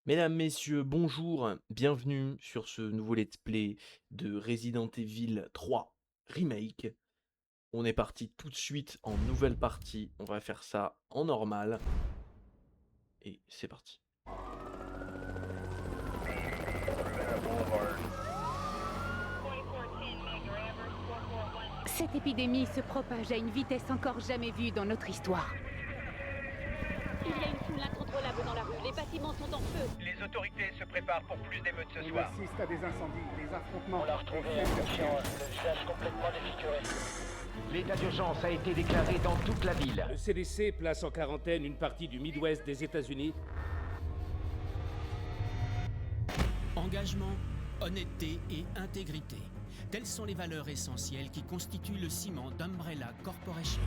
Mesdames, messieurs, bonjour, bienvenue sur ce nouveau let's play de Resident Evil 3 Remake. On est parti tout de suite en nouvelle partie, on va faire ça en normal. Et c'est parti. Cette épidémie se propage à une vitesse encore jamais vue dans notre histoire. Il y a une foule incontrôlable dans la rue. Les bâtiments sont en feu. Les autorités se préparent pour plus d'émeutes ce On soir. assiste à des incendies, des affrontements. On l'a retrouvé des inconscient, le visage complètement défiguré. L'état d'urgence a été déclaré dans toute la ville. Le CDC place en quarantaine une partie du Midwest des États-Unis. Engagement, honnêteté et intégrité. Telles sont les valeurs essentielles qui constituent le ciment d'Umbrella Corporation.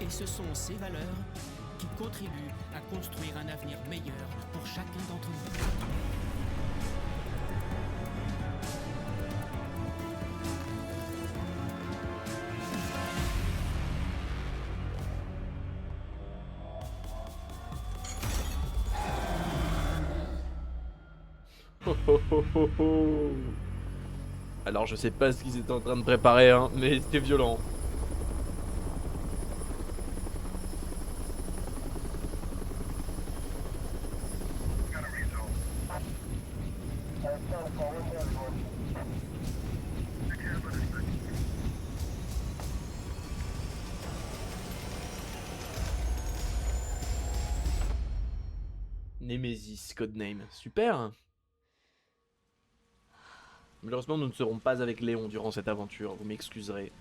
Et ce sont ces valeurs qui contribuent à construire un avenir meilleur pour chacun d'entre nous. Alors je sais pas ce qu'ils étaient en train de préparer, hein, mais c'était violent. Nemesis, codename. Super. Malheureusement, nous ne serons pas avec Léon durant cette aventure, vous m'excuserez.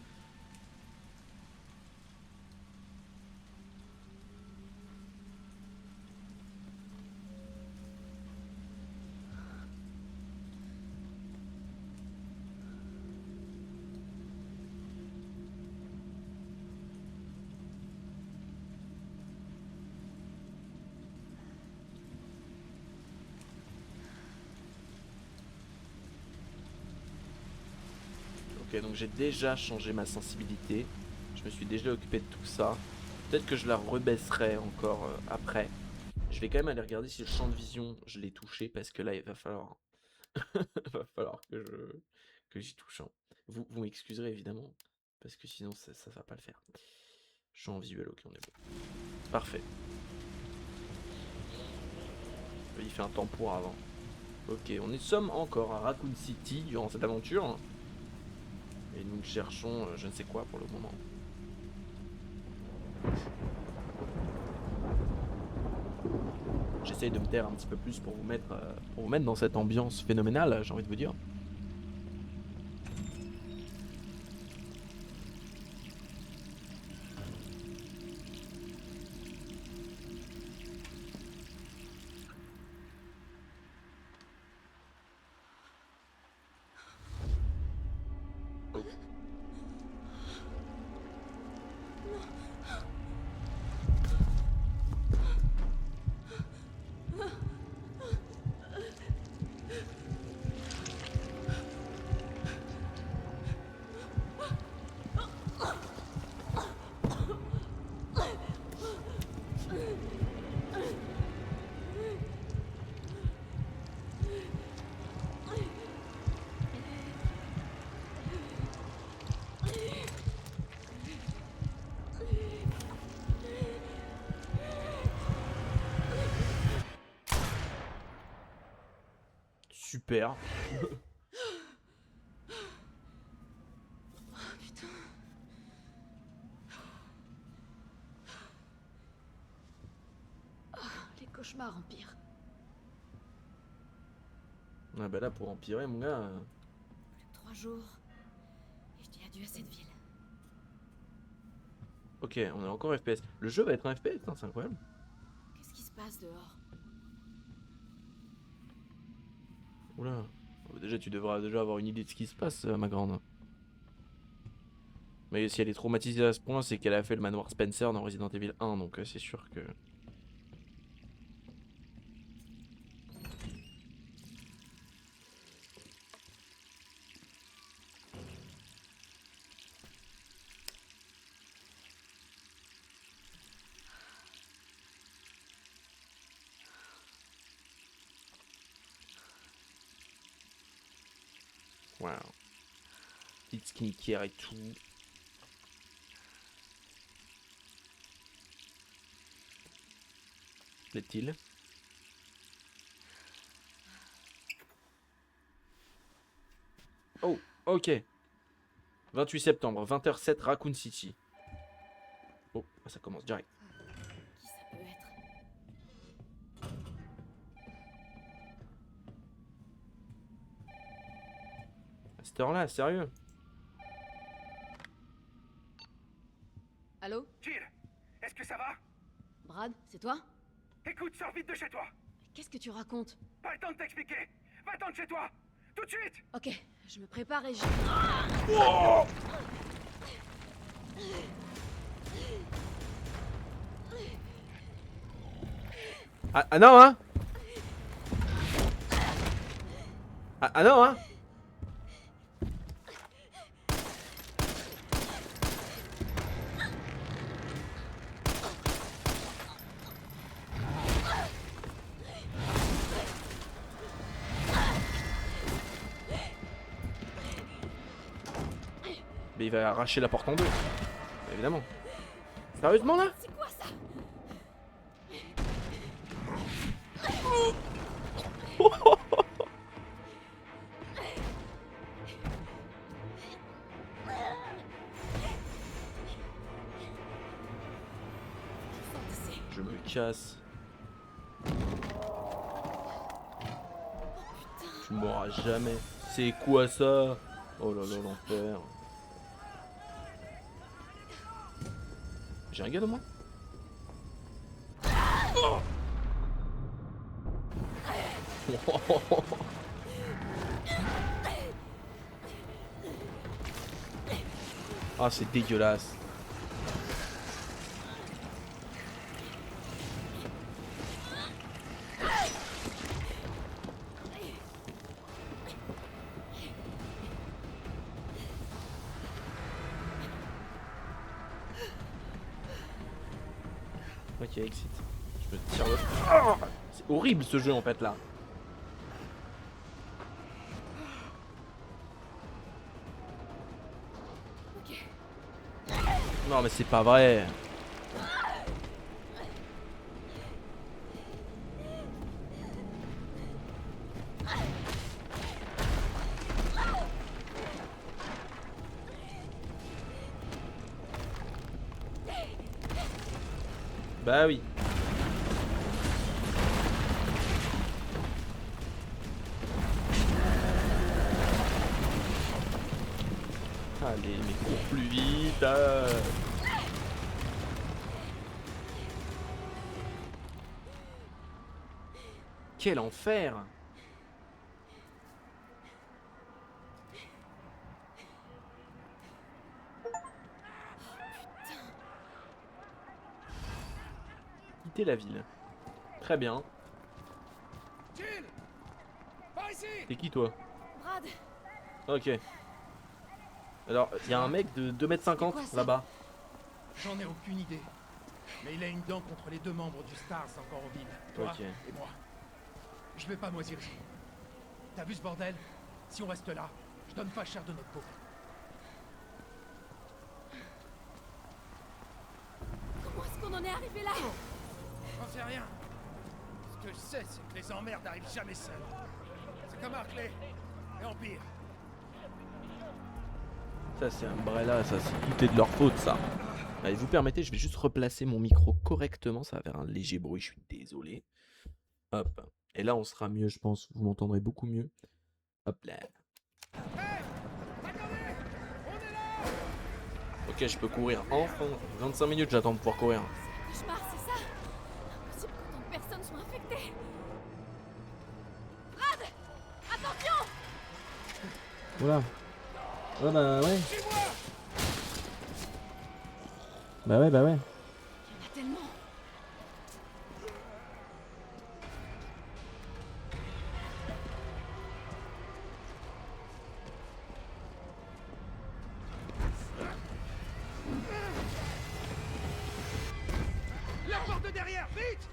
Ok, donc j'ai déjà changé ma sensibilité. Je me suis déjà occupé de tout ça. Peut-être que je la rebaisserai encore après. Je vais quand même aller regarder si le champ de vision, je l'ai touché, parce que là, il va falloir, va falloir que j'y touche, hein. Vous m'excuserez évidemment, parce que sinon ça va pas le faire. Champ visuel, ok, on est bon. Parfait. Il fait un temps pour avant. Ok, sommes encore à Raccoon City durant cette aventure. Et nous cherchons je ne sais quoi pour le moment. J'essaye de me taire un petit peu plus pour vous mettre dans cette ambiance phénoménale, j'ai envie de vous dire. Oh. Super. Les cauchemars empirent. Ah bah là pour empirer mon gars. Plus de 3 jours. Et je dis adieu à cette ville. Ok, on est encore FPS. Le jeu va être un FPS, hein, c'est incroyable. Qu'est-ce qui se passe dehors? Oula. Déjà tu devras déjà avoir une idée de ce qui se passe, ma grande. Mais si elle est traumatisée à ce point, c'est qu'elle a fait le manoir Spencer dans Resident Evil 1, donc c'est sûr que... Wow. Petite skincare et tout. Plaît-il? Oh, ok. 28 septembre, 20h07, Raccoon City. Oh, ça commence direct. Qui ça peut être? À cette heure-là, sérieux? Allô? Jill, est-ce que ça va? Brad, c'est toi? Écoute, sors vite de chez toi. Qu'est-ce que tu racontes? Pas le temps de t'expliquer. Va-t'en de chez toi. Tout de suite. Ok, je me prépare et je... Ah non, hein? Ah non, hein? Mais il va arracher la porte en deux. Évidemment. Sérieusement là? C'est quoi ça? Je me casse. Tu mourras jamais. C'est quoi ça? Oh là là, l'enfer. J'ai un gars de moi? Ah, c'est dégueulasse. Ok, exit. Je me tire le... Oh, c'est horrible ce jeu en fait là. Non mais c'est pas vrai. Bah oui. Allez, mais cours plus vite. Quel enfer. Quitter la ville. Très bien. Jill, par ici. T'es qui toi? Brad, Ok. Alors, il y a un mec de 2,50 m là-bas. J'en ai aucune idée. Mais il a une dent contre les deux membres du Stars encore en ville. Toi Ok. et moi. Je vais pas moisir ici. T'as vu ce bordel? Si on reste là, je donne pas cher de notre peau. comment est-ce qu'on en est arrivé là? J'en sais rien. Ce que je sais, c'est que les emmerdes n'arrivent jamais seules. C'est comme Hartley et Empire. Ça c'est Umbrella, ça c'est tout est de leur faute ça. Allez, vous permettez, je vais juste replacer mon micro correctement, ça va faire un léger bruit, je suis désolé. Hop. Et là on sera mieux je pense, vous m'entendrez beaucoup mieux. Hop là. Ok, je peux courir enfin. 25 minutes j'attends de pouvoir courir. Cauchemar, c'est ça? Impossible qu'autant de personnes soient infectées. Brad, attention! Oula. Ouais bah ouais. Bah ouais, bah ouais. Il y en a tellement. La porte de derrière, vite!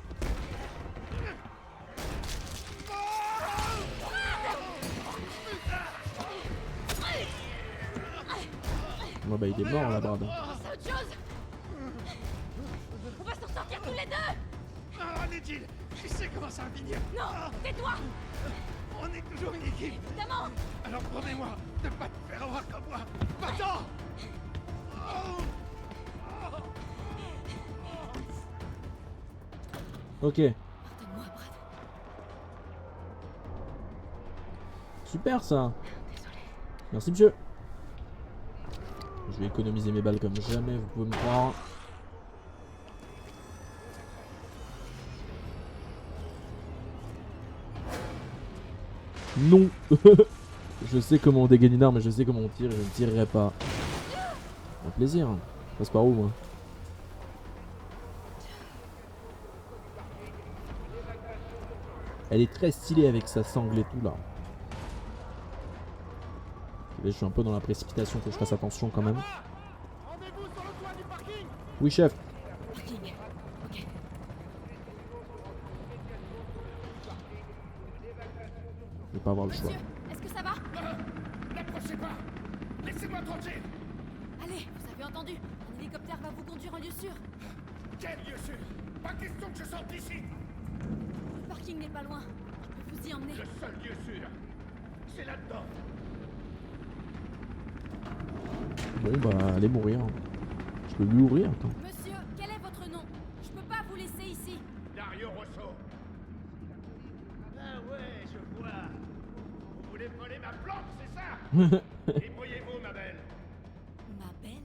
Ouais bah il est mort là, Brad. C'est autre chose. On va s'en sortir tous les deux. Ah, on est deal. Je sais comment ça va finir. Non, tais-toi. On est toujours une équipe. Évidemment. Alors promets-moi de pas te faire avoir comme moi. Pas-t'en. Ok. Pardonne-moi, Brad. Super ça. Merci monsieur. Je vais économiser mes balles comme jamais, vous pouvez me croire. Non. Je sais comment on dégaine une arme et je sais comment on tire et je ne tirerai pas. Un plaisir. Passe par où moi? Elle est très stylée avec sa sangle et tout là. Je suis un peu dans la précipitation, faut que je fasse attention quand même. Rendez-vous sur le toit du parking. Oui chef. Parking. Ok. Je vais pas avoir le choix. Monsieur, est-ce que ça va? N'approchez pas. Laissez-moi tranquille. Allez, vous avez entendu. Un hélicoptère va vous conduire en lieu sûr. Quel lieu sûr? Pas question que je sorte d'ici. Le parking n'est pas loin. Je peux vous y emmener. Le seul lieu sûr, c'est là-dedans. Bon bah allez mourir. Je peux mourir, attends. Monsieur, quel est votre nom? Je peux pas vous laisser ici. Dario Rosso. Ah ouais, je vois. Vous voulez voler ma plante, c'est ça? Débrouillez-vous, ma belle. Ma belle?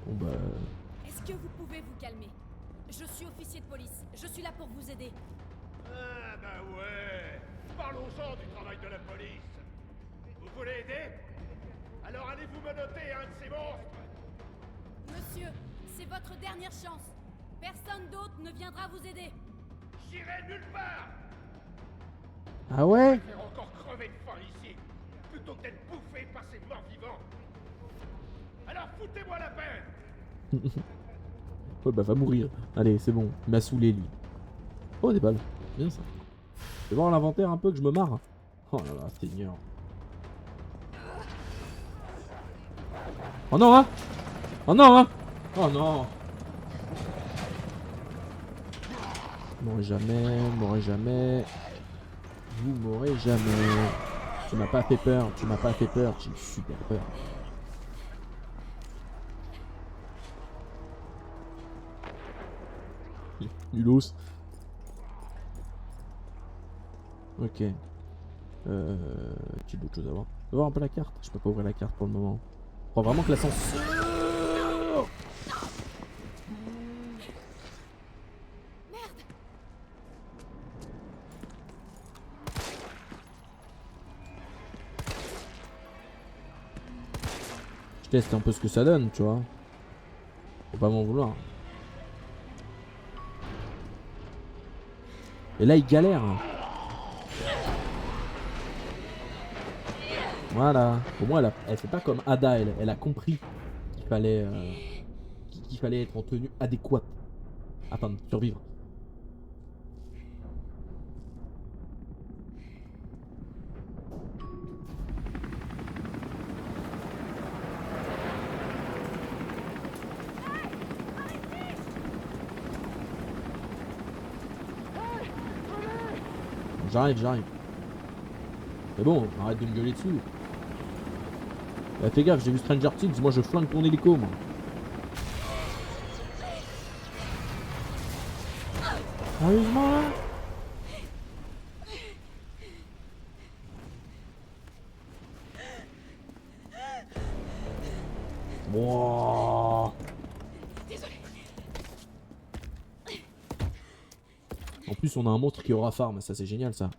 Bon bah... Est-ce que vous pouvez vous calmer? Je suis officier de police. Je suis là pour vous aider. Ah bah ouais. Parlons-en du travail de la police. Vous voulez aider? Alors allez-vous menotter un de ces monstres? Monsieur, c'est votre dernière chance. Personne d'autre ne viendra vous aider. J'irai nulle part. Ah ouais? Je vais encore crever de faim ici, plutôt que d'être bouffé par ces morts vivants. Alors foutez-moi la paix. Ouais bah va mourir. Allez c'est bon, il m'a saoulé lui. Oh des balles, bien ça. Je vais voir l'inventaire un peu que je me marre. Oh là là, Seigneur. Oh non hein. Oh non hein. Oh non. M'aurez jamais, m'aurez jamais. Vous m'aurez jamais. Tu m'as pas fait peur, tu m'as pas fait peur, j'ai eu super peur. Nulos. Ok. J'ai d'autres choses à voir. Je vais voir un peu la carte. Je peux pas ouvrir la carte pour le moment. Je crois vraiment que l'ascenseur. Je teste un peu ce que ça donne, tu vois. Faut pas m'en vouloir. Et là, il galère. Voilà. Au moins, elle fait pas comme Ada. Elle a compris qu'il fallait, être en tenue adéquate afin de survivre. J'arrive. Mais bon, arrête de me gueuler dessus. Bah, fais gaffe, j'ai vu Stranger Things, moi je flingue ton hélico, moi. Sérieusement là? Wow. En plus on a un monstre qui aura farm, ça c'est génial ça.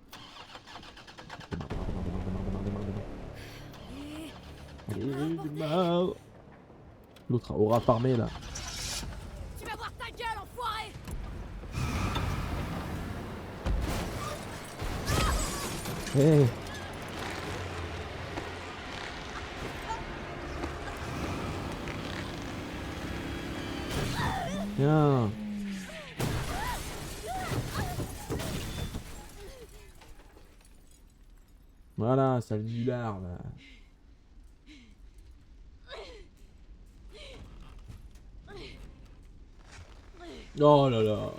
L'autre aura farmé là. Tu vas voir ta gueule, enfoiré. Hey. Tiens. Voilà, sale nulard là. Oh là là.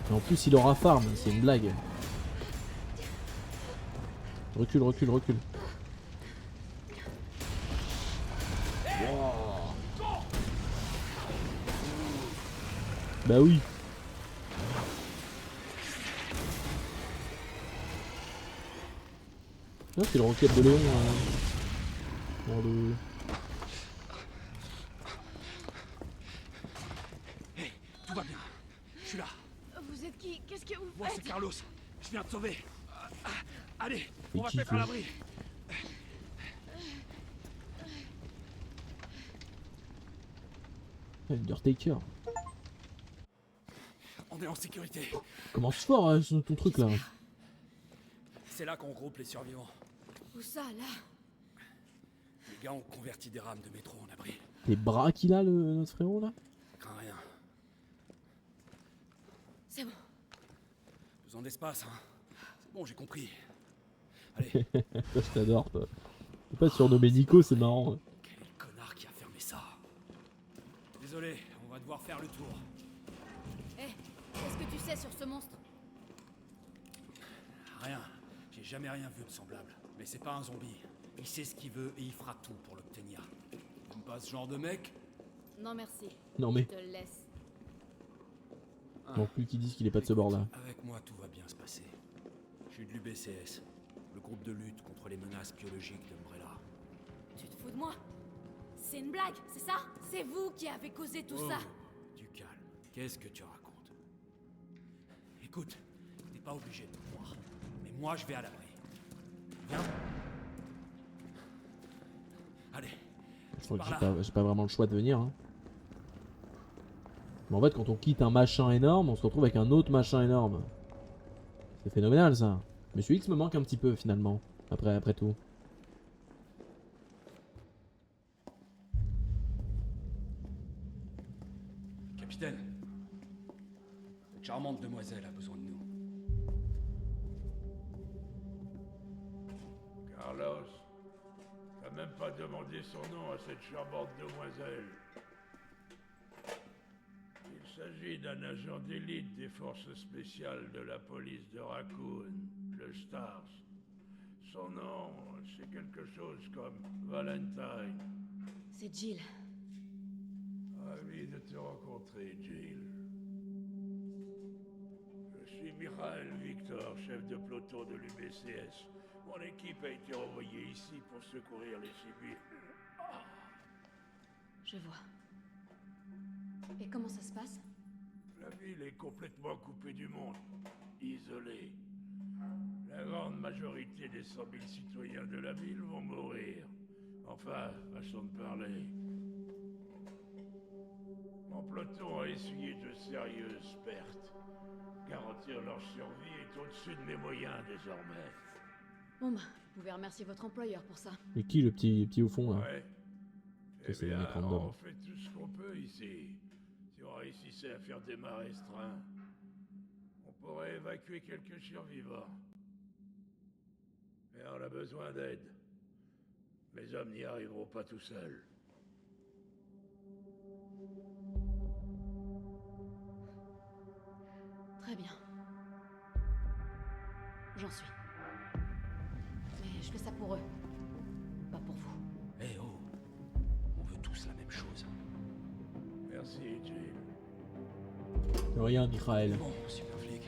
Et en plus il aura farm, c'est une blague. Recule, recule, recule. Wow. Bah oui. Ah, c'est le roquette de Léon. Dans le... Hey, tout va bien. Je suis là. Vous êtes qui? Qu'est-ce que vous Moi, c'est faites? Carlos. Je viens te sauver. Allez, Et on va qui te mettre à fait l'abri. Undertaker. On est en sécurité. Commence fort hein, ton truc là. C'est là qu'on regroupe les survivants. Où ça, là? Les gars ont converti des rames de métro en abri. Les bras qu'il a, notre frérot là. Crains rien. C'est bon. Besoin d'espace, hein. C'est bon, j'ai compris. Allez. Toi, je t'adore, toi. Faut pas te surnommer Nico, c'est marrant. Quel est le connard qui a fermé ça? Désolé, on va devoir faire le tour. Hé, qu'est-ce que tu sais sur ce monstre? Rien. J'ai jamais rien vu de semblable. Mais c'est pas un zombie. Il sait ce qu'il veut et il fera tout pour l'obtenir. T'aimes pas ce genre de mec? Non, merci. Non mais, Je te laisse. non plus qu'ils disent qu'il est pas de ce bord là. Avec moi, tout va bien se passer. Je suis de l'UBCS, le groupe de lutte contre les menaces biologiques d'Umbrella. Tu te fous de moi? C'est une blague, c'est ça? C'est vous qui avez causé tout ça? Du calme. Qu'est-ce que tu racontes? Écoute, t'es pas obligé de me croire. Mais moi, je vais à l'abri. Viens. Allez. Je crois que j'ai pas vraiment le choix de venir. Hein. Mais en fait, quand on quitte un machin énorme, on se retrouve avec un autre machin énorme. C'est phénoménal ça. Monsieur X me manque un petit peu finalement, après tout. Capitaine, cette charmante demoiselle a besoin de nous. Carlos, t'as même pas demandé son nom à cette charmante demoiselle. Il s'agit d'un agent d'élite des forces spéciales de la police de Raccoon, le Stars. Son nom, c'est quelque chose comme Valentine. C'est Jill. Ravi de te rencontrer, Jill. Je suis Mikhail Victor, chef de peloton de l'UBCS. Mon équipe a été envoyée ici pour secourir les civils. Je vois. Et comment ça se passe? La ville est complètement coupée du monde, isolée. La grande majorité des 100 000 citoyens de la ville vont mourir. Enfin, façon de parler. Mon peloton a essuyé de sérieuses pertes. Garantir leur survie est au-dessus de mes moyens désormais. Bon bah, vous pouvez remercier votre employeur pour ça. Et qui le petit au fond là? Ouais. Eh C'est bien, les mecs random. on fait tout ce qu'on peut ici. Si on réussissait à faire démarrer ce train, on pourrait évacuer quelques survivants. Mais on a besoin d'aide. Mes hommes n'y arriveront pas tout seuls. Très bien. J'en suis. Mais je fais ça pour eux. Pas pour vous. Eh oh, on veut tous la même chose. Merci, Jill. De rien, Mikhail. Bon, super flic.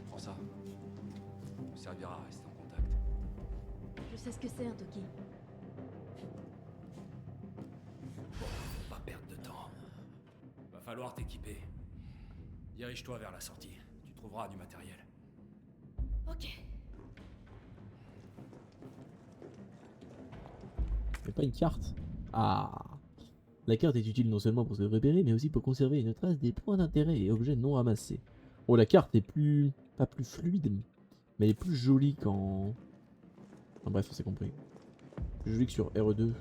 Prends ça. Ça servira à rester en contact. Je sais ce que c'est un Toki. Pas perdre de temps. Va falloir t'équiper. Dirige-toi vers la sortie. Tu trouveras du matériel. Ok. Y'a pas une carte? Ah. La carte est utile non seulement pour se repérer, mais aussi pour conserver une trace des points d'intérêt et objets non ramassés. Oh, la carte est plus... pas plus fluide, mais elle est plus jolie qu'en... Enfin, bref, on s'est compris. Plus jolie que sur RE2.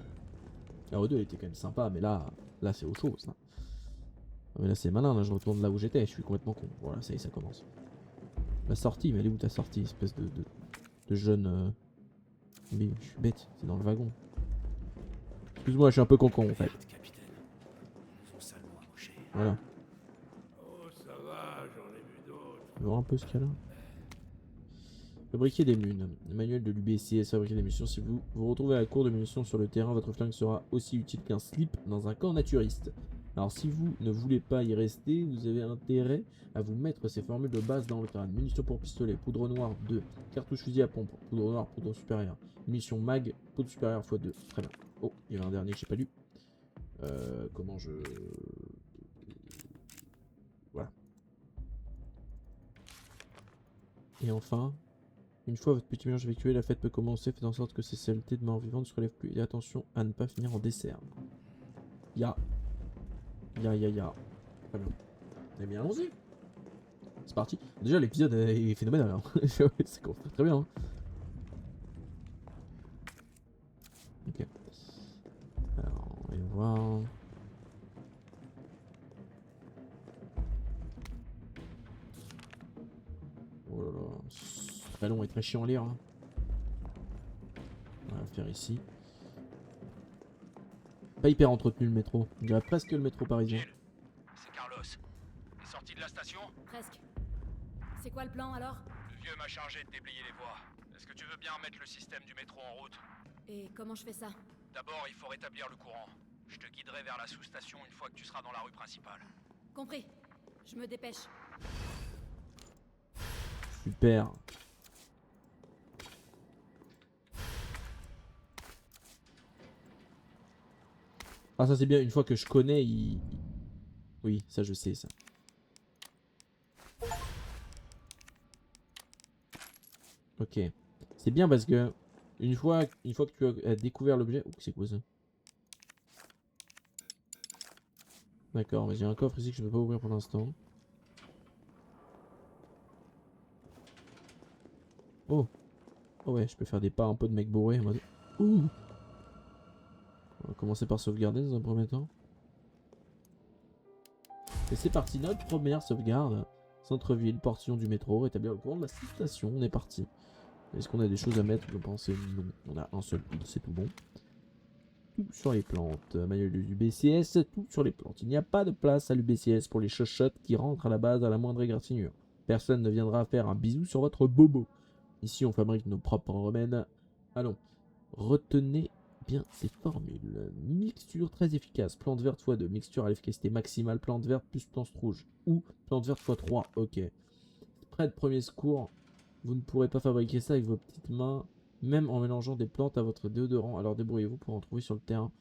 RE2 elle était quand même sympa, mais là c'est autre chose. Là. Mais là c'est malin, là je retourne là où j'étais, je suis complètement con. Voilà, ça y est, ça commence. La sortie, mais elle est où ta sortie, espèce de jeune... Mais je suis bête, c'est dans le wagon. Excuse-moi, je suis un peu con-con en fait. Voilà. Oh, ça va, j'en ai vu d'autres. On va voir un peu ce qu'il y a là. Fabriquer des munes. Manuel de l'UBCS, fabriquer des munitions. Si vous vous retrouvez à la cour de munitions sur le terrain, votre flingue sera aussi utile qu'un slip dans un camp naturiste. Alors si vous ne voulez pas y rester, vous avez intérêt à vous mettre ces formules de base dans le crâne. Munitions pour pistolet, poudre noire 2, cartouche fusil à pompe, poudre noire, poudre supérieure, munitions mag, poudre supérieure x2. Très bien. Oh, il y en a un dernier que j'ai pas lu. Comment je... Voilà. Et enfin, une fois votre petit mélange effectué, la fête peut commencer. Faites en sorte que ces saletés de mort vivante ne se relèvent plus. Et attention à ne pas finir en dessert. Ya. Très bien. Eh bien, allons-y. C'est parti. Déjà, l'épisode est phénoménal. Hein. C'est très bien. Hein. Ok. Alors, on va voir. Oh là là. C'est très long et très chiant à lire. Hein. On va faire ici. Pas hyper entretenu le métro. On dirait presque le métro parisien. C'est Carlos. T'es sorti de la station? Presque. C'est quoi le plan alors? Le vieux m'a chargé de déblayer les voies. Est-ce que tu veux bien remettre le système du métro en route? Et comment je fais ça? D'abord, il faut rétablir le courant. Je te guiderai vers la sous-station une fois que tu seras dans la rue principale. Compris. Je me dépêche. Super. Ah ça c'est bien, une fois que je connais, Oui, ça je sais ça. Ok. C'est bien parce que une fois que tu as découvert l'objet... Oh, c'est quoi ça? D'accord, mais j'ai un coffre ici que je ne peux pas ouvrir pour l'instant. Oh. Oh ouais, je peux faire des pas un peu de mec bourré en mode... Ouh. On va commencer par sauvegarder dans un premier temps. Et c'est parti, notre première sauvegarde. Centre-ville, portion du métro, rétablir le courant de la station. On est parti. Est-ce qu'on a des choses à mettre? Je pense non. On a un seul pile, c'est tout bon. Tout sur les plantes. Manuel de l'UBCS, tout sur les plantes. Il n'y a pas de place à l'UBCS pour les chochottes qui rentrent à la base à la moindre égratignure. Personne ne viendra faire un bisou sur votre bobo. Ici, on fabrique nos propres remèdes. Allons, retenez bien ces formules. Mixture très efficace. Plante verte x2. Mixture à l'efficacité maximale. Plante verte plus plante rouge. Ou plante verte x3. Ok. Prêt de premier secours. Vous ne pourrez pas fabriquer ça avec vos petites mains. Même en mélangeant des plantes à votre déodorant. Alors débrouillez-vous pour en trouver sur le terrain.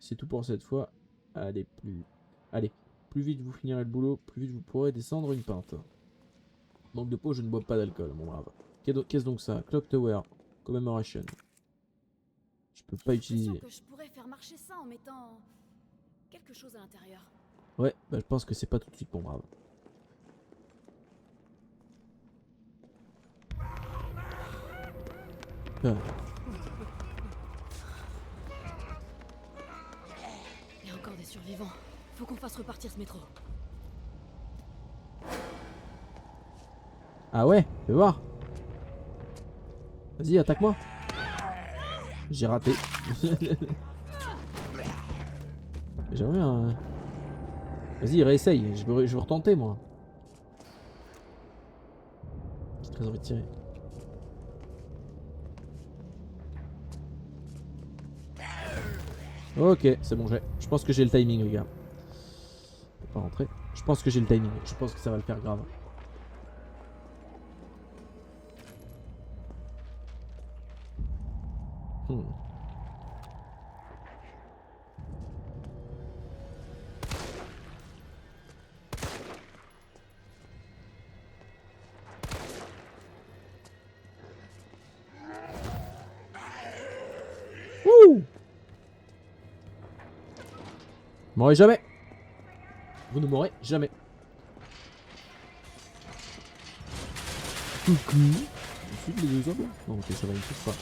C'est tout pour cette fois. Allez, plus vite vous finirez le boulot, plus vite vous pourrez descendre une pinte. Manque de peau, je ne bois pas d'alcool, mon brave. Qu'est-ce donc ça? Clock Tower. Commemoration. Je peux pas utiliser. Que je pourrais faire marcher ça en mettant quelque chose à l'intérieur. Ouais, bah je pense que c'est pas tout de suite, mon brave. Ah. Il y a encore des survivants. Faut qu'on fasse repartir ce métro. Ah ouais, fais voir. Vas-y, attaque-moi. J'ai raté. J'aimerais un... Vas-y, réessaye. Je veux retenter, moi. J'ai très envie de tirer. Ok, c'est bon, je pense que j'ai le timing, les gars. Je peux pas rentrer. Je pense que j'ai le timing. Je pense que ça va le faire grave. M'aurez jamais. Vous ne m'aurez jamais. Coucou. Je suis les deux hommes. Non, ok, ça va, il ne touche pas.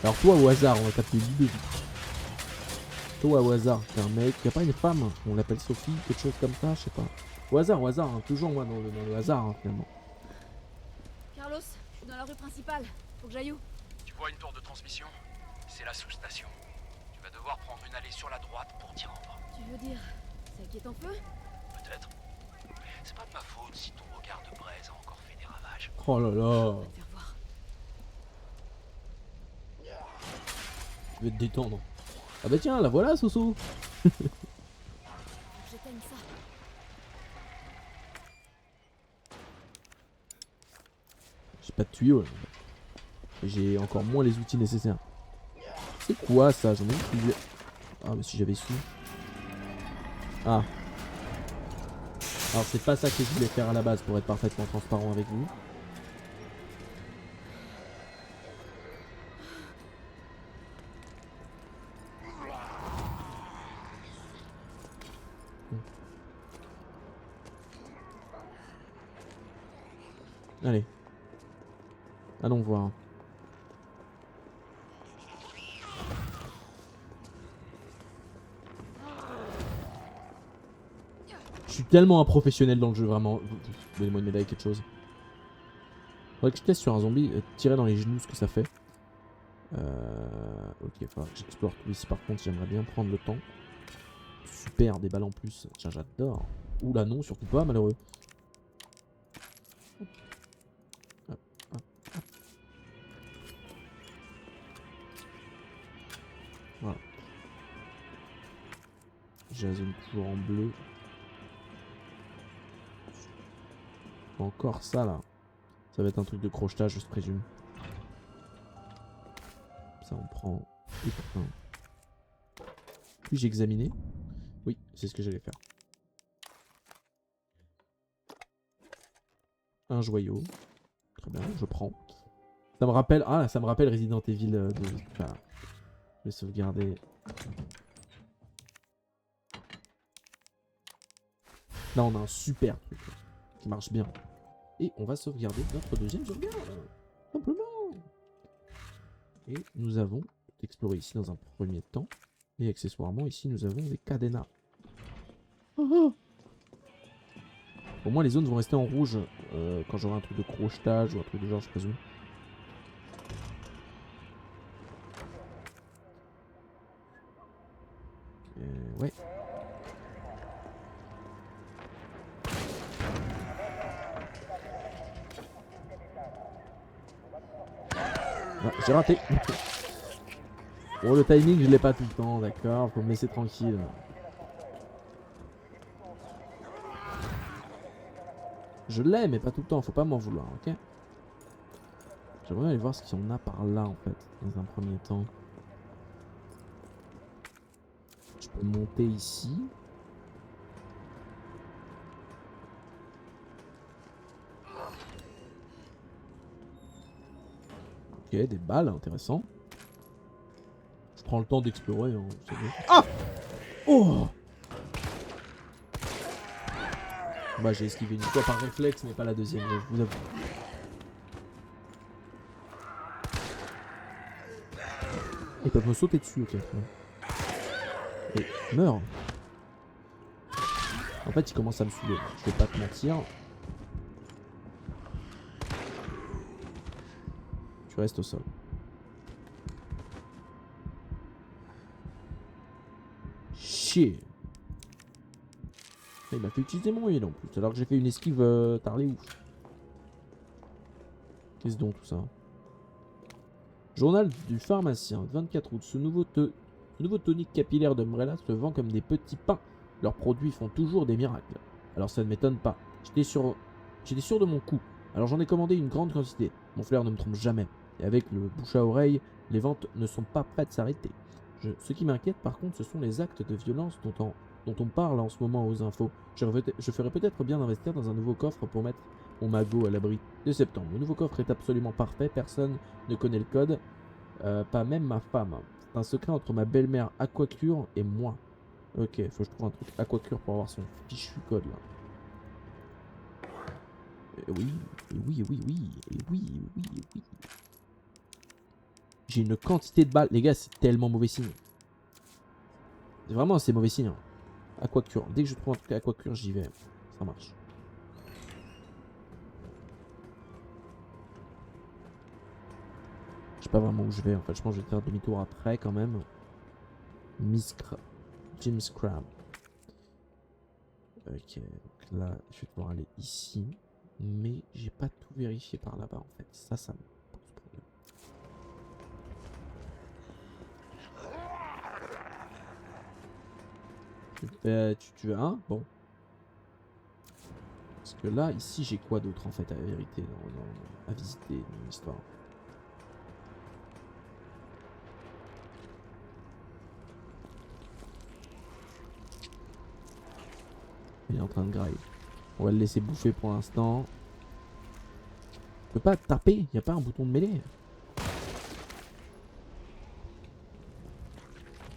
Alors toi, au hasard, on va taper 2 vies. Plutôt au hasard, c'est un mec. Y a pas une femme, on l'appelle Sophie, quelque chose comme ça, je sais pas. Au hasard, hein, toujours moi dans le hasard hein, finalement. Carlos, je suis dans la rue principale. Faut que j'aille où? Tu vois une tour de transmission? C'est la sous-station. Tu vas devoir prendre une allée sur la droite pour t'y rendre. Tu veux dire celle qui est en feu? Peut-être. C'est pas de ma faute si ton regard de braise a encore fait des ravages. Oh là là. Faire voir. Je vais te détendre. Ah bah tiens, la voilà Soso. J'éteigne ça. J'ai pas de tuyau là. J'ai encore moins les outils nécessaires. C'est quoi ça? J'en ai plus. Ah mais si j'avais su. Ah. Alors c'est pas ça que je voulais faire à la base pour être parfaitement transparent avec vous. Allez. Allons voir. Je suis tellement un professionnel dans le jeu, vraiment. Donnez-moi une médaille, quelque chose. Faudrait que je teste sur un zombie, tirer dans les genoux ce que ça fait. Ok, faudra que j'explore tout ici par contre, j'aimerais bien prendre le temps. Super, des balles en plus. Tiens, j'adore. Oula non, surtout pas, malheureux. Hop, hop, hop. Voilà. Jason toujours en bleu. Encore ça là. Ça va être un truc de crochetage, je présume. Ça on prend. Puis-je examiner? Oui, c'est ce que j'allais faire. Un joyau. Très bien, je prends. Ça me rappelle. Ah, ça me rappelle Resident Evil 2. Enfin, je vais sauvegarder. Là, on a un super truc qui marche bien. Et on va sauvegarder notre deuxième sauvegarde. Simplement. Et nous avons exploré ici dans un premier temps. Et accessoirement, ici, nous avons des cadenas. Au moins, les zones vont rester en rouge quand j'aurai un truc de crochetage ou un truc du genre, je présume. Ouais. Ah, j'ai raté. Bon, le timing, je l'ai pas tout le temps, d'accord. Faut me laisser tranquille. Je l'ai, mais pas tout le temps. Faut pas m'en vouloir, ok? J'aimerais aller voir ce qu'il y en a par là, en fait, dans un premier temps. Je peux monter ici. Ok, des balles, intéressant. Je prends le temps d'explorer. Hein, ah! Oh! Bah j'ai esquivé une fois par réflexe, mais pas la deuxième, je vous avoue. Ils peuvent me sauter dessus, ok. Et meurs. En fait, il commence à me saouler. Je vais pas te mentir. Tu restes au sol. Chier. Il m'a fait utiliser mon heal en plus, alors que j'ai fait une esquive tarlée ouf. Qu'est-ce donc tout ça? Journal du pharmacien, 24 août. Ce nouveau tonique capillaire d'Umbrella se vend comme des petits pains. Leurs produits font toujours des miracles. Alors ça ne m'étonne pas. J'étais sûr de mon coup. Alors j'en ai commandé une grande quantité. Mon flair ne me trompe jamais. Et avec le bouche à oreille, les ventes ne sont pas prêtes de s'arrêter. Ce qui m'inquiète par contre, ce sont les actes de violence dont on parle en ce moment aux infos. Je ferais peut-être bien d'investir dans un nouveau coffre pour mettre mon magot à l'abri de septembre. Le nouveau coffre est absolument parfait, personne ne connaît le code, pas même ma femme. C'est un secret entre ma belle-mère Aquacure et moi. Ok, faut que je trouve un truc Aquacure pour avoir son fichu code là. Et oui, et oui, et oui, oui, et oui, et oui, et oui. J'ai une quantité de balles. Les gars, c'est tellement mauvais signe. Vraiment, c'est mauvais signe. Hein. Aquacure. Dès que je trouve un truc Aquacure, j'y vais. Ça marche. Je sais pas vraiment où je vais. En fait, je pense que je vais faire demi-tour après quand même. Jim's Crab. Ok, donc là, je vais devoir aller ici. Mais j'ai pas tout vérifié par là-bas en fait. Ça me pose problème. Tu veux un? Bon. Parce que là, ici, j'ai quoi d'autre en fait à la vérité à visiter dans l'histoire? Il est en train de grailler. On va le laisser bouffer pour l'instant. Je peux pas taper, il n'y a pas un bouton de mêlée.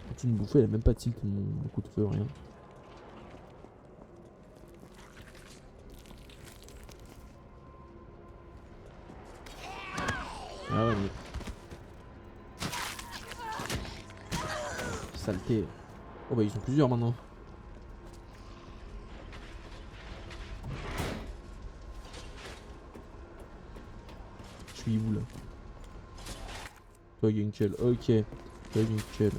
Quand tu me bouffes, elle a même pas tilt mon coup de feu, rien. Ah ouais, mais... Saleté. Oh bah ils sont plusieurs maintenant. Je suis où là? Toi Ginkel, ok. Toi Ginkel.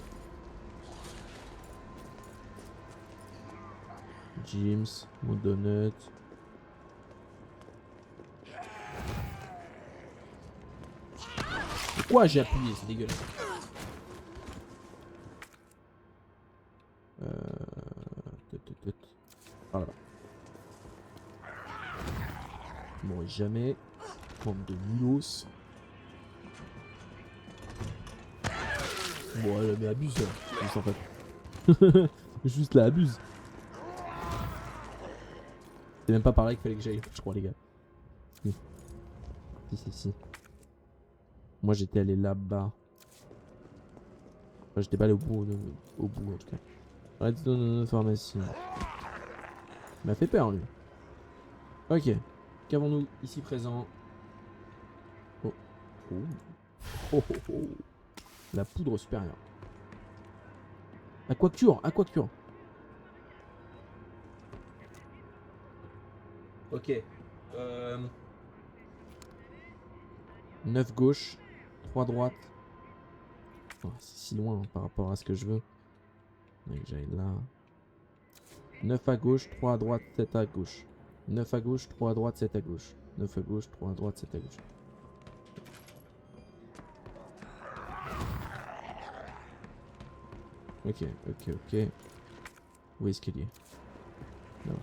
James, mon donut. Pourquoi j'ai appuyé? C'est dégueulasse. Voilà. Bon, jamais. Bande de nulos. Bon, elle mais abuse là. Juste en fait. Juste là, abuse. C'est même pas par là qu'il fallait que j'aille, je crois, les gars. Si. Moi, j'étais allé là-bas. Enfin, j'étais pas allé au bout en tout cas. Arrête de notre pharmacie. Il m'a fait peur, lui. Ok. Qu'avons-nous ici présent? Oh. Oh. La poudre supérieure. Aquacure. Ok. 9 gauche, 3 droite. Oh, c'est si loin par rapport à ce que je veux. Donc j'aille là. 9 à gauche, 3 à droite, 7 à gauche. 9 à gauche, 3 à droite, 7 à gauche. 9 à gauche, 3 à droite, 7 à gauche. Ok. Où est-ce qu'il est? Là.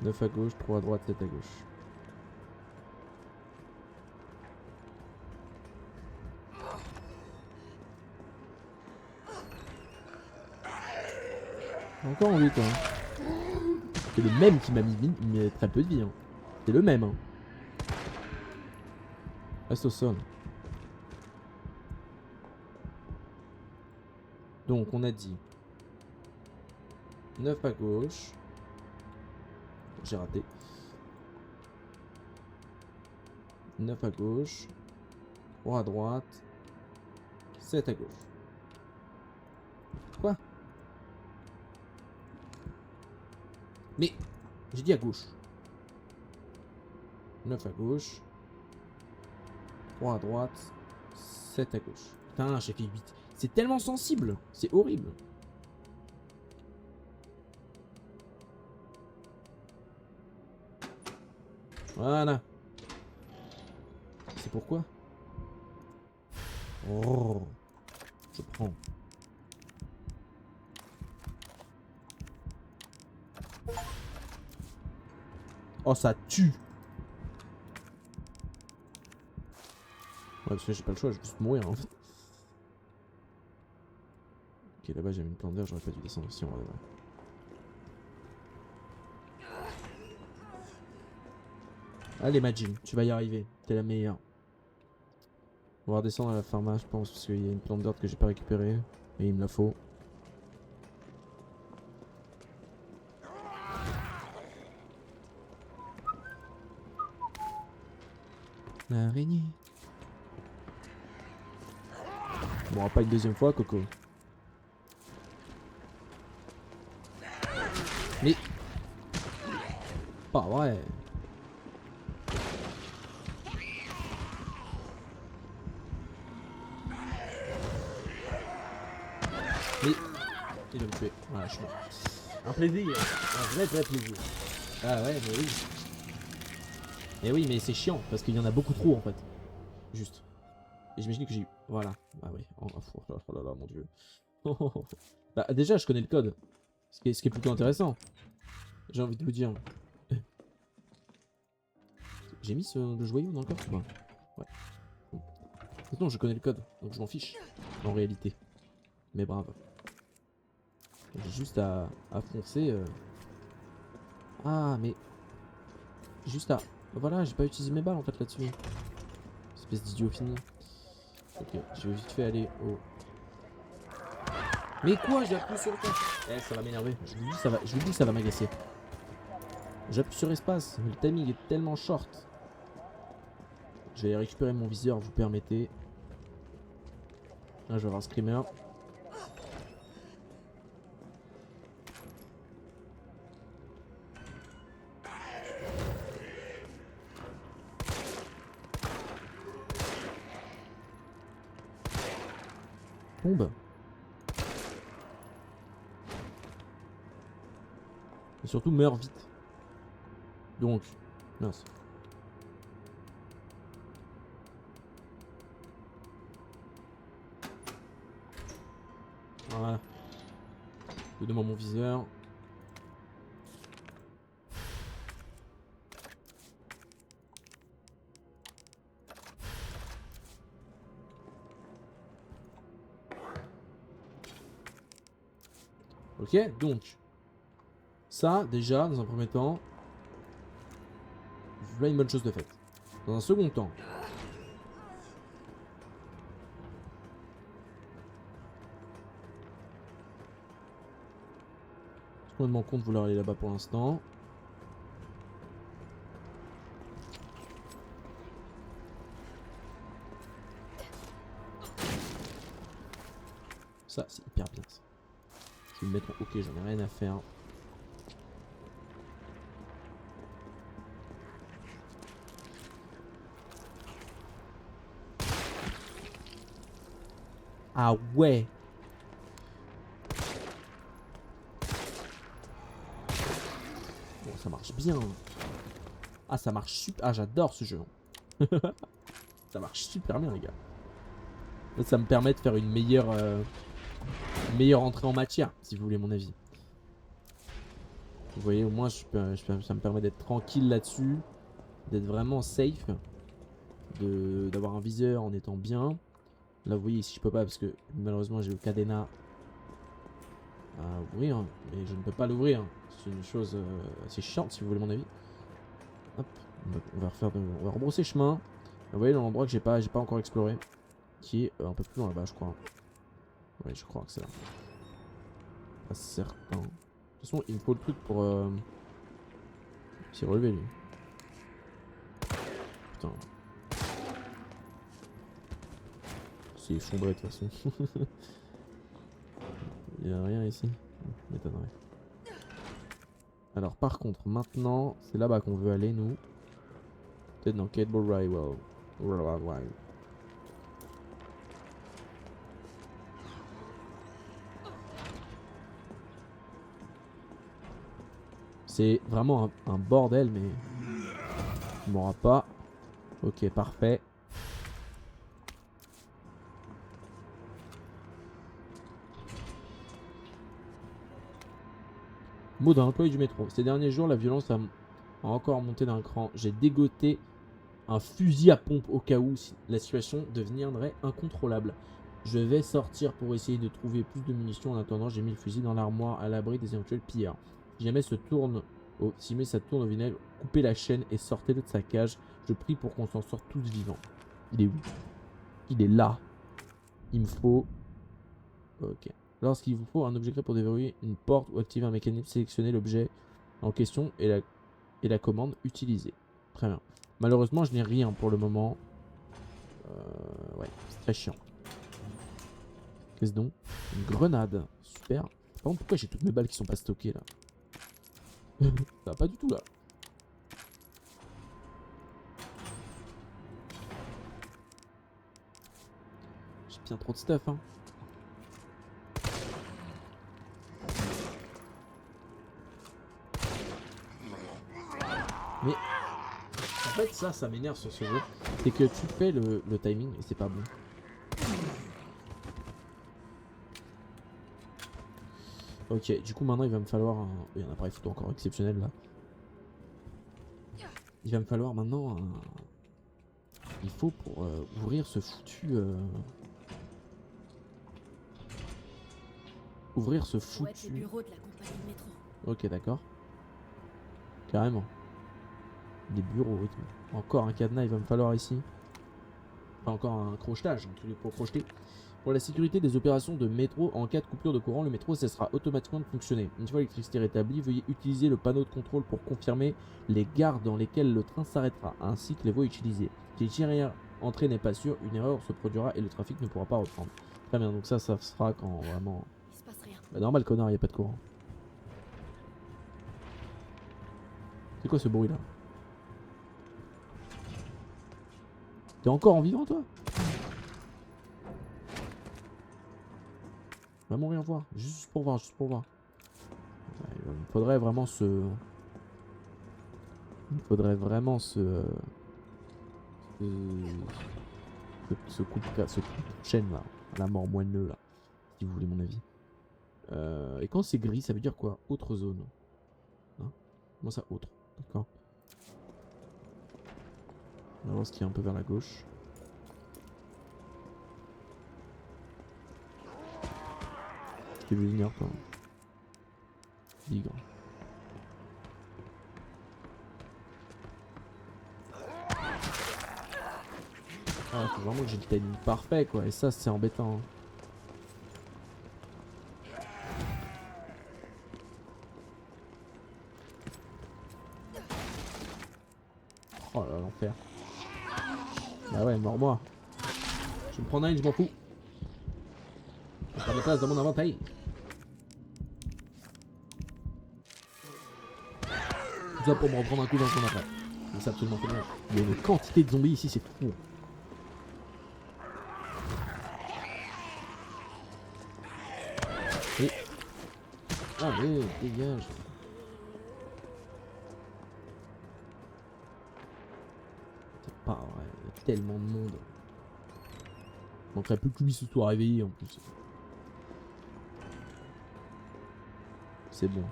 9 à gauche, 3 à droite, 7 à gauche. Encore en vie toi. C'est le même qui m'a mis très peu de vie. Hein. C'est le même. Hein. Reste au sol. Donc on a dit 9 à gauche. J'ai raté. 9 à gauche. 3 à droite. 7 à gauche. Quoi? Mais j'ai dit à gauche. 9 à gauche. 3 à droite. 7 à gauche. Putain, j'ai fait 8. C'est tellement sensible. C'est horrible. Voilà. C'est pourquoi? Oh. Je prends. Oh, ça tue. Ouais, parce que j'ai pas le choix, je vais juste mourir en fait. Ok, là-bas j'avais une plante d'air, j'aurais pas dû descendre si on va là-bas. Allez Majin, tu vas y arriver, t'es la meilleure. On va redescendre à la pharma je pense, parce qu'il y a une plante d'ordre que j'ai pas récupérée. Et il me la faut. L'araignée. Bon, pas une deuxième fois, Coco. Mais... Pas vrai. Mais... Il va me tuer. Voilà, je suis mort. Un plaisir. Un vrai plaisir. Ah ouais, mais oui. Et oui, mais c'est chiant, parce qu'il y en a beaucoup trop en fait. Juste. Et j'imagine que j'ai eu... Voilà. Ah oui. Oh là là, mon dieu. Bah déjà, je connais le code. Ce qui est plutôt intéressant. J'ai envie de vous dire. J'ai mis le joyau dans le coffre? Ouais. Ouais. Non, je connais le code, donc je m'en fiche. En réalité. Mais brave. J'ai juste à foncer. Ah, mais... Juste à... Voilà, j'ai pas utilisé mes balles en fait là-dessus. Espèce d'idiot fini. Ok, je vais vite fait aller au... Mais quoi? J'ai appuyé sur le coffre. Eh, ça va m'énerver. Je vous dis, ça va m'agacer. J'appuie sur espace. Le timing est tellement short. Je vais aller récupérer mon viseur, vous permettez. Là, je vais avoir un screamer. Tombe. Et surtout, meurs vite. Donc, mince. Voilà. Donnez-moi mon viseur. Ok, donc ça déjà dans un premier temps, voilà une bonne chose de faite. Dans un second temps, je suis complètement con de vouloir aller là-bas pour l'instant. Ça c'est hyper bien ça. Je vais me mettre en... Ok, j'en ai rien à faire. Ah ouais. Bon, ça marche bien. Ah, ça marche super... Ah, j'adore ce jeu. Ça marche super bien, les gars. Là, ça me permet de faire une meilleure entrée en matière, si vous voulez mon avis. Vous voyez, au moins, ça me permet d'être tranquille là-dessus. D'être vraiment safe. D'avoir un viseur en étant bien. Là, vous voyez, ici, je peux pas parce que malheureusement, j'ai le cadenas à ouvrir. Mais je ne peux pas l'ouvrir. C'est une chose assez chiante, si vous voulez mon avis. Hop, on va rebrousser chemin. Vous voyez, dans l'endroit que j'ai pas encore exploré. Qui est un peu plus loin là-bas, je crois. Ouais, je crois que c'est là. Pas certain. De toute façon, il me faut le truc pour s'y relever, lui. Putain. C'est effondré de toute façon. Il n'y a rien ici. M'étonnerait. Alors par contre, maintenant, c'est là-bas qu'on veut aller, nous. Peut-être dans Cable Railway. C'est vraiment un bordel, mais il m'aura pas. Ok, parfait. Mot d'un employé du métro. Ces derniers jours, la violence a encore monté d'un cran. J'ai dégoté un fusil à pompe au cas où la situation deviendrait incontrôlable. Je vais sortir pour essayer de trouver plus de munitions. En attendant, j'ai mis le fusil dans l'armoire à l'abri des éventuels pillards. Si jamais ça tourne au vinaigre, coupez la chaîne et sortez-le de sa cage. Je prie pour qu'on s'en sorte tous vivants. Il est où? Il est là. Il me faut... Ok. Lorsqu'il vous faut un objet clé pour déverrouiller une porte ou activer un mécanisme, sélectionnez l'objet en question et la commande utilisée. Très bien. Malheureusement, je n'ai rien pour le moment. Ouais, c'est très chiant. Qu'est-ce donc? Une grenade. Super. Par contre, pourquoi j'ai toutes mes balles qui sont pas stockées là? Ça va pas du tout là. J'ai bien trop de stuff hein. Mais en fait ça m'énerve sur ce jeu. C'est que tu fais le timing et c'est pas bon. Ok, du coup maintenant il va me falloir un... Il y a un appareil photo encore exceptionnel là. Il va me falloir maintenant un... Il faut pour ouvrir ce foutu... Ouvrir ce foutu... bureau de la compagnie de métro. Ok d'accord. Carrément. Des bureaux, oui. Encore un cadenas il va me falloir ici. Enfin encore un crochetage, un truc pour crocheter. Pour la sécurité des opérations de métro, en cas de coupure de courant, le métro cessera automatiquement de fonctionner. Une fois l'électricité rétablie, veuillez utiliser le panneau de contrôle pour confirmer les gares dans lesquelles le train s'arrêtera, ainsi que les voies utilisées. Si l'itinéraire entrée n'est pas sûr, une erreur se produira et le trafic ne pourra pas reprendre. Très bien, donc ça sera quand vraiment... Il se passe rien. Bah normal connard, il n'y a pas de courant. C'est quoi ce bruit là? T'es encore en vivant toi? Va mourir voir, juste pour voir, juste pour voir. Ouais, il me faudrait vraiment ce... Il me faudrait vraiment ce coup de chaîne là, à la mort moelleux là, si vous voulez mon avis. Et quand c'est gris, ça veut dire quoi? Autre zone. Hein? Comment ça, autre? D'accord. On va voir ce qu'il y a un peu vers la gauche. Tu veux venir toi? Bigre. Ah, faut vraiment que j'ai le timing parfait quoi, et ça c'est embêtant. Hein. Oh là l'enfer. Bah ouais, mort-moi. Je vais me prendre un, je m'en fous. Je vais prendre des places dans mon inventaire. Tout ça pour me reprendre un coup dans son après. C'est absolument très bien. Il y a une quantité de zombies ici, c'est fou. Et... Allez, dégage. C'est pas vrai, il y a tellement de monde. Il manquerait plus que lui se soit réveillé en plus. C'est bon.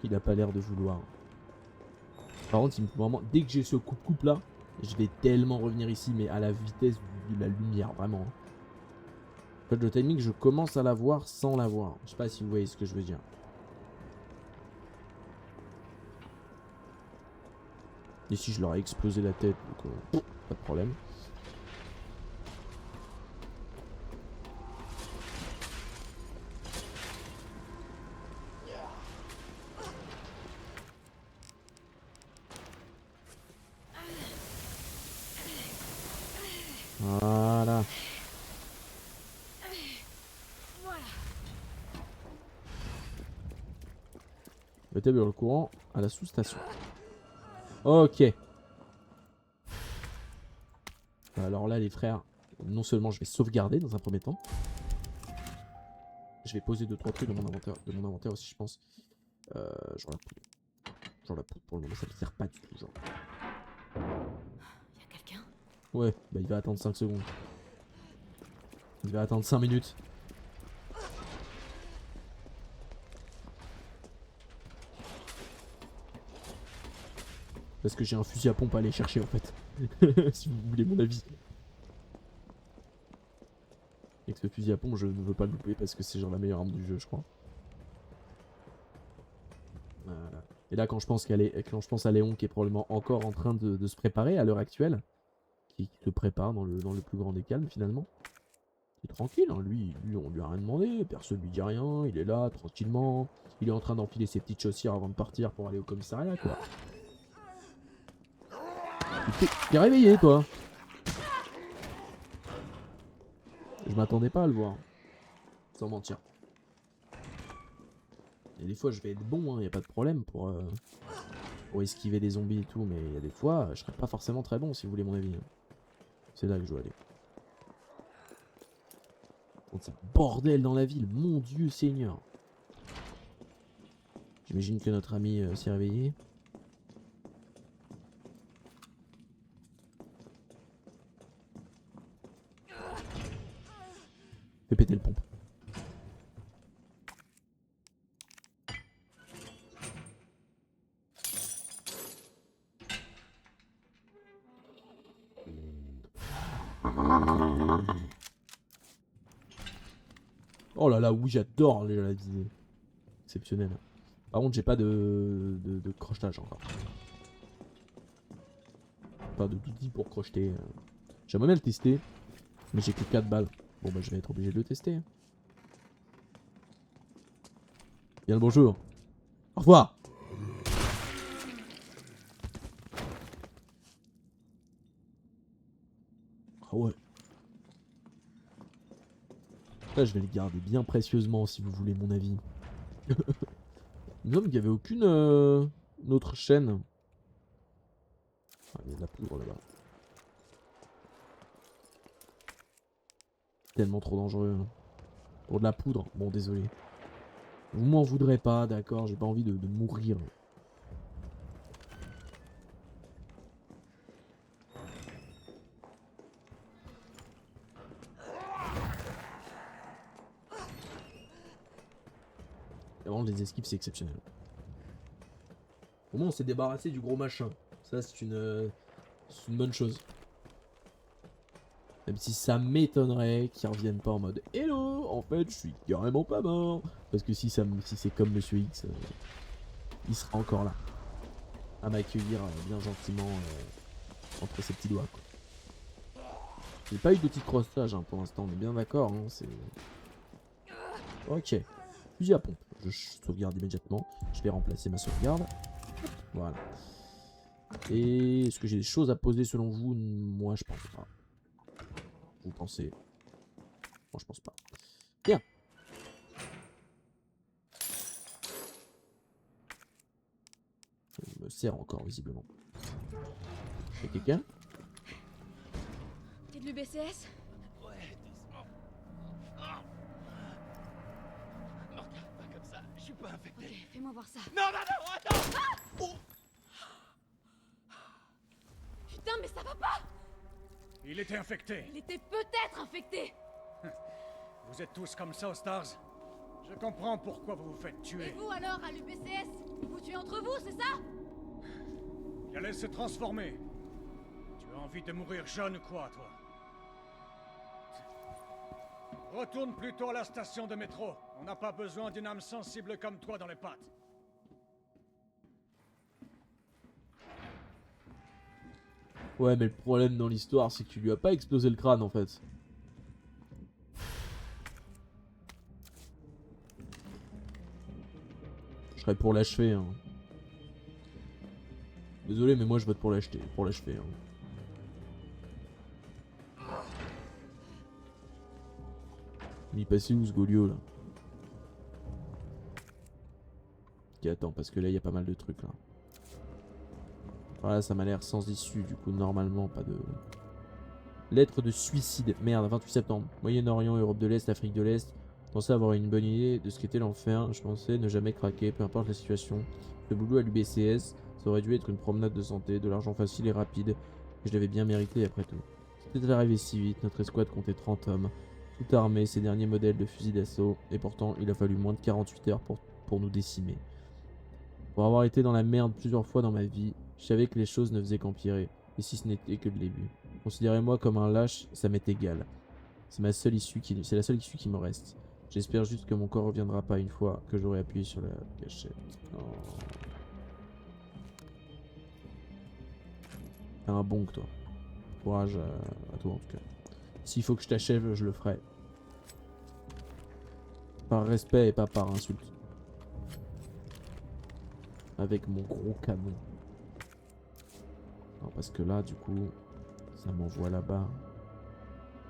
Il a pas l'air de vouloir. Par contre, il me faut vraiment... Dès que j'ai ce coupe-coupe là, je vais tellement revenir ici, mais à la vitesse de la lumière, vraiment. En fait, le timing, je commence à l'avoir sans l'avoir. Je sais pas si vous voyez ce que je veux dire. Ici, je leur ai explosé la tête, donc pas de problème. Voilà. Établir le courant à la sous-station. Ok. Alors là les frères, non seulement je vais sauvegarder dans un premier temps, je vais poser 2-3 trucs dans mon inventaire aussi je pense. Genre la poudre. Genre la poudre pour le moment ça ne sert pas du tout genre. Y'a quelqu'un? Ouais, bah il va attendre 5 secondes. Il va attendre 5 minutes. Parce que j'ai un fusil à pompe à aller chercher en fait. Si vous voulez mon avis. Et que ce fusil à pompe je ne veux pas le louper parce que c'est genre la meilleure arme du jeu je crois. Voilà. Et là quand je pense à Léon qui est probablement encore en train de se préparer à l'heure actuelle. Qui se prépare dans le plus grand des calmes finalement. Il est tranquille, hein. Lui on lui a rien demandé, personne lui dit rien, il est là tranquillement. Il est en train d'enfiler ses petites chaussures avant de partir pour aller au commissariat quoi. T'es réveillé toi? Je m'attendais pas à le voir. Sans mentir. Et des fois je vais être bon, hein, y a pas de problème pour esquiver les zombies et tout, mais il y a des fois je serais pas forcément très bon si vous voulez mon avis. C'est là que je dois aller. Oh, c'est bordel dans la ville, mon Dieu Seigneur. J'imagine que notre ami s'est réveillé. Fais péter le pompe. Oh là là, oui, j'adore la visée. Exceptionnel. Par contre, j'ai pas de crochetage encore. Pas d'outil pour crocheter. J'aimerais bien le tester, mais j'ai que 4 balles. Bon, bah, je vais être obligé de le tester. Bien le bonjour. Au revoir. Ah ouais. Là, je vais le garder bien précieusement si vous voulez mon avis. Il me semble qu'il n'y avait aucune autre chaîne. Ah, il y a de la poudre là-bas. Tellement trop dangereux. Hein. Pour de la poudre. Bon, désolé. Vous m'en voudrez pas, d'accord? J'ai pas envie de mourir. Vraiment, les esquives, c'est exceptionnel. Au moins, on s'est débarrassé du gros machin. Ça, c'est une bonne chose. Même si ça m'étonnerait qu'ils reviennent pas en mode hello, en fait, je suis carrément pas mort. Parce que si c'est comme Monsieur X, il sera encore là. À m'accueillir bien gentiment entre ses petits doigts. J'ai pas eu de petit crossage hein, pour l'instant, on est bien d'accord. Hein, c'est... Ok. Fusil à pompe. Je sauvegarde immédiatement. Je vais remplacer ma sauvegarde. Voilà. Et est-ce que j'ai des choses à poser selon vous? Moi, je pense pas. Vous pensez? Moi, je pense pas. Bien. Il me sert encore, visiblement. Y'a quelqu'un? T'es de l'UBCS? Ouais, doucement. Me regarde pas comme ça, je suis pas infecté. Ok, fais-moi voir ça. Non, non, non, attends! Ah Oh. Putain, mais ça va pas! Il était infecté. Il était peut-être infecté! Vous êtes tous comme ça aux Stars? Je comprends pourquoi vous vous faites Et tuer. vous alors, à l'UBCS? Vous tuez entre vous, c'est ça? Il allait se transformer. Tu as envie de mourir jeune ou quoi, toi? Retourne plutôt à la station de métro. On n'a pas besoin d'une âme sensible comme toi dans les pattes. Ouais, mais le problème dans l'histoire, c'est que tu lui as pas explosé le crâne en fait. Je serais pour l'achever. Hein. Désolé, mais moi je vote pour l'achever. Hein. Mais il passait où ce Golio là? Ok, attends, parce que là il y a pas mal de trucs là. Voilà, ça m'a l'air sans issue, du coup, normalement, pas de... Lettre de suicide. Merde, 28 septembre. Moyen-Orient, Europe de l'Est, Afrique de l'Est. Je pensais avoir une bonne idée de ce qu'était l'enfer. Je pensais ne jamais craquer, peu importe la situation. Le boulot à l'UBCS, ça aurait dû être une promenade de santé, de l'argent facile et rapide. Et je l'avais bien mérité après tout. C'était arrivé si vite, notre escouade comptait 30 hommes. Tout armé, ces derniers modèles de fusils d'assaut. Et pourtant, il a fallu moins de 48 heures pour nous décimer. Pour avoir été dans la merde plusieurs fois dans ma vie, je savais que les choses ne faisaient qu'empirer, et si ce n'était que le début. Considérez-moi comme un lâche, ça m'est égal. C'est la seule issue qui me reste. J'espère juste que mon corps reviendra pas une fois que j'aurai appuyé sur la gâchette. Oh. T'es un bon que toi. Courage à toi en tout cas. S'il faut que je t'achève, je le ferai. Par respect et pas par insulte. Avec mon gros canon. Non, parce que là, du coup, ça m'envoie là-bas.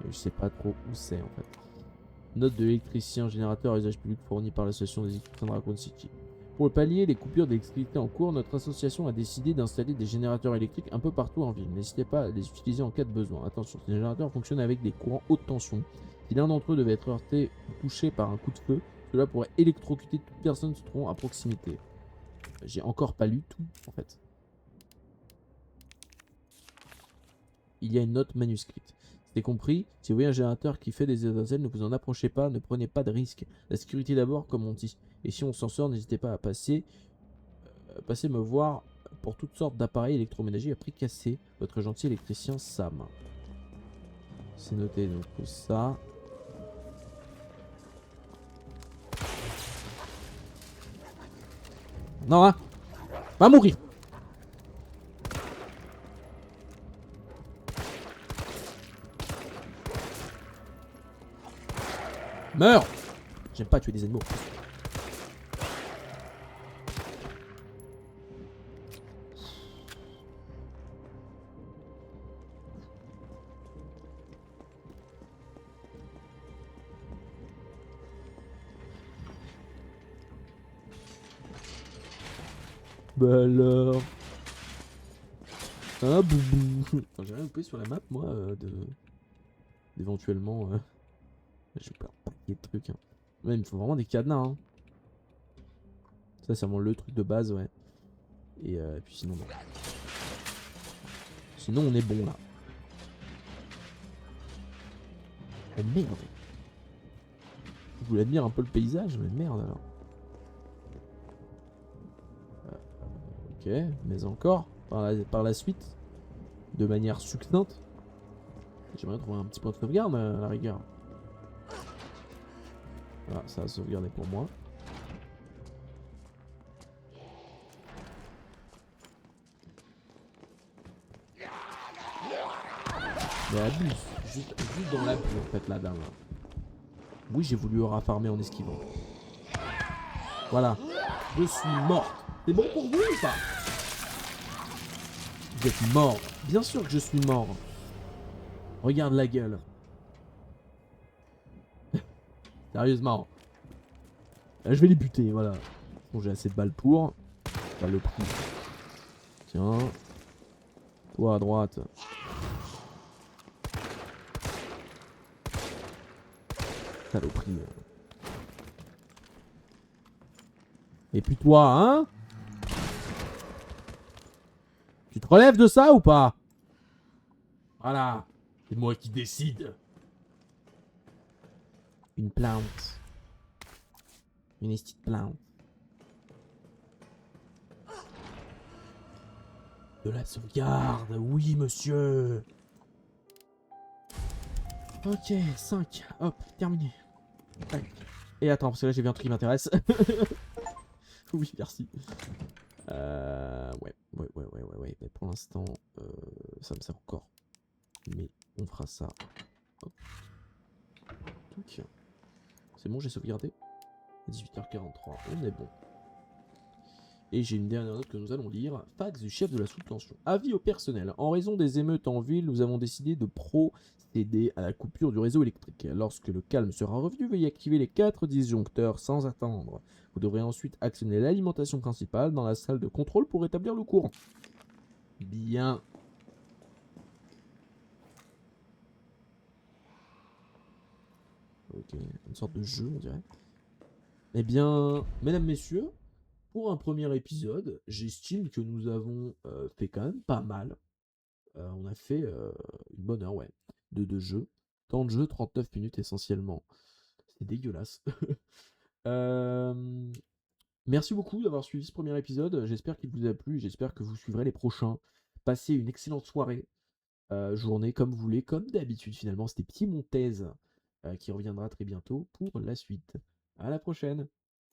Et je sais pas trop où c'est en fait. Note de l'électricien générateur à usage public fourni par l'association des équipements de Raccoon City. Pour pallier les coupures d'électricité en cours, notre association a décidé d'installer des générateurs électriques un peu partout en ville. N'hésitez pas à les utiliser en cas de besoin. Attention, ces générateurs fonctionnent avec des courants haute tension. Si l'un d'entre eux devait être heurté ou touché par un coup de feu, cela pourrait électrocuter toute personne se trouvant à proximité. J'ai encore pas lu tout, en fait. Il y a une note manuscrite. C'est compris, si vous voyez un générateur qui fait des étincelles, ne vous en approchez pas, ne prenez pas de risques. La sécurité d'abord, comme on dit. Et si on s'en sort, n'hésitez pas à passer me voir pour toutes sortes d'appareils électroménagers à prix cassé. Votre gentil électricien Sam. C'est noté, donc ça. Non, hein. Va mourir. Meurs. J'aime pas tuer des animaux. Bah alors. Ah boubou. J'ai rien loupé sur la map moi d'éventuellement j'ai pas un paquet de trucs hein. Ouais, il me faut vraiment des cadenas hein. Ça c'est vraiment le truc de base ouais. Et puis sinon bon. Sinon on est bon là. Oh merde. Je voulais admire un peu le paysage mais merde alors. Ok, mais encore, par la suite, de manière succincte, j'aimerais trouver un petit point de sauvegarde à la rigueur. Voilà, ça a sauvegardé pour moi. Mais abuse, juste dans la pluie en fait la dame. Oui, j'ai voulu raffarmer en esquivant. Voilà, je suis morte. C'est bon pour vous ou pas? Vous êtes mort. Bien sûr que je suis mort. Regarde la gueule. Sérieusement. Là, je vais les buter, voilà. Bon, j'ai assez de balles pour. Pas le prix. Tiens. Toi à droite. Saloperie. Et puis toi, hein? Tu te relèves de ça ou pas? Voilà. C'est moi qui décide. Une plante. Une petite plante. De la sauvegarde. Oui, monsieur. Ok, 5. Hop, terminé. Tac. Et attends, parce que là j'ai vu un truc qui m'intéresse. Oui, merci. Ouais. Mais pour l'instant, ça me sert encore. Mais on fera ça. Hop. C'est bon, j'ai sauvegardé. 18h43, on est bon. Et j'ai une dernière note que nous allons lire. Fax du chef de la sous-tension. Avis au personnel. En raison des émeutes en ville, nous avons décidé de procéder à la coupure du réseau électrique. Lorsque le calme sera revenu, veuillez activer les 4 disjoncteurs sans attendre. Vous devrez ensuite actionner l'alimentation principale dans la salle de contrôle pour rétablir le courant. Bien. Ok, une sorte de jeu, on dirait. Eh bien, mesdames, messieurs, pour un premier épisode, j'estime que nous avons fait quand même pas mal. On a fait une bonne heure, ouais, de jeu. Temps de jeu, 39 minutes essentiellement. C'est dégueulasse. Merci beaucoup d'avoir suivi ce premier épisode. J'espère qu'il vous a plu. J'espère que vous suivrez les prochains. Passez une excellente soirée, journée, comme vous voulez. Comme d'habitude, finalement, c'était Piemontaise qui reviendra très bientôt pour la suite. À la prochaine.